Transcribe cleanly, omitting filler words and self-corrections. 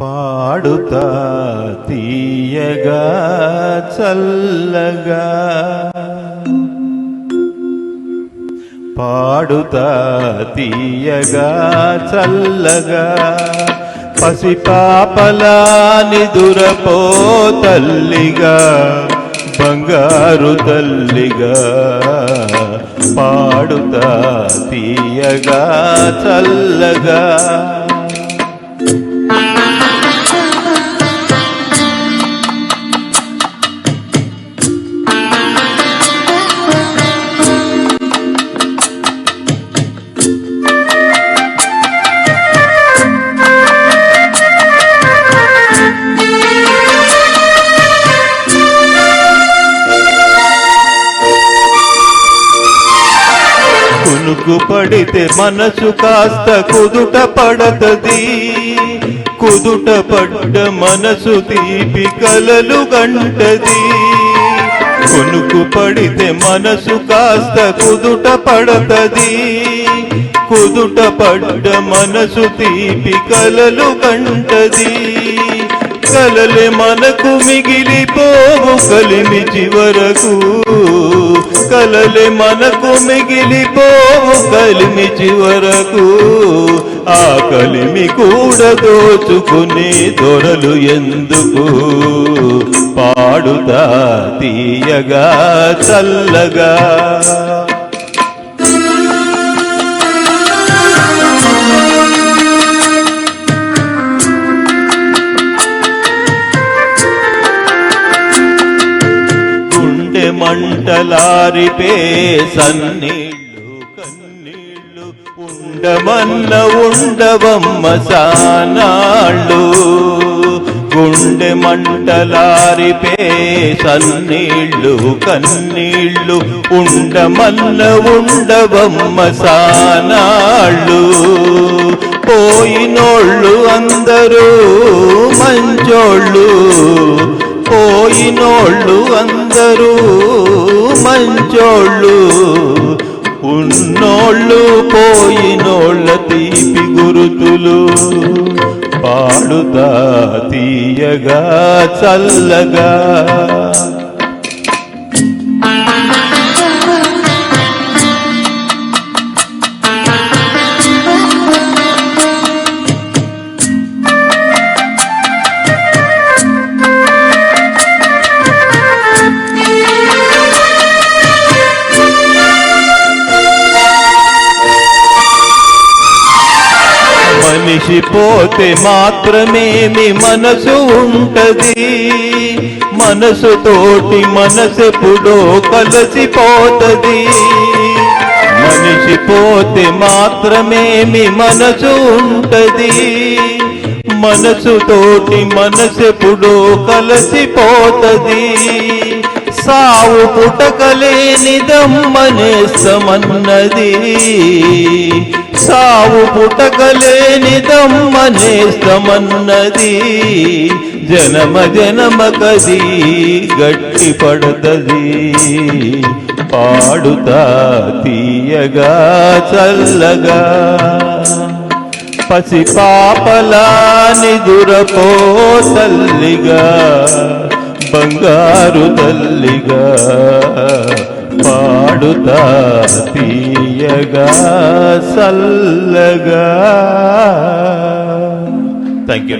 పాడుతా తీయగా చల్లగా, పాడుతా తీయగా చల్లగా, పసిపాపలా నిదురపో తల్లిగా, బంగారు తల్లిగా, పాడుతా తీయగా చల్లగా. కునుకు పడితే మనసు కాస్త కుదుట పడతది, కుదుట పడ్డ మనసు తీపి కలలు గంటది. కునుకు పడితే మనసు కాస్త కుదుట పడతది, కుదుట పడ్డ మనసు తీపి కలలు గంటది. కలలే మనకు మిగిలిపోవు కలిమి చివరకు, కలలే మనకు మిగిలిపోవు కలిమి చివరకు. ఆ కలిమి కూడా దోచుకునే దొరలు ఎందుకు, పాడుతా తీయగా చల్లగా. మంటలారిపే సన్నీళ్ళు కన్నీళ్ళు, ఉండమన్న ఉండవమ్మ సానాళ్ళు. గుండె మంటలారిపే సన్నీళ్ళు కన్నీళ్ళు, ఉండమన్న ఉండవమ్మ సానాళ్ళు. పోయినోళ్ళు అందరూ మంచోళ్ళు, పోయినోళ్ళు అందరూ మంచోళ్ళు. ఉన్నోళ్ళు పోయినోళ్ళ తీపి గురుతులు, పాడుతా తీయగా చల్లగా. మనిషి పోతే మాత్రమేమి మనసు ఉంటది, మనసుతోటి మనసెప్పుడో కలిసిపోతది. మనిషి పోతే మాత్రమేమి మనసు ఉంటది, మనసుతోటి మనసెప్పుడో కలిసిపోతది. సావు పుటకలేనిదమ్మనేస్తమన్నది, సావు పుటకలేనిదమ్మనేస్తమన్నది. జనమ జనమకది గట్టి పడతది, పాడుతా తీయగా చల్లగా. పసిపాపలా నిదురపో తల్లిగా, బంగారు తల్లిగా, పాడుతా తీయగా చల్లగా. Thank you.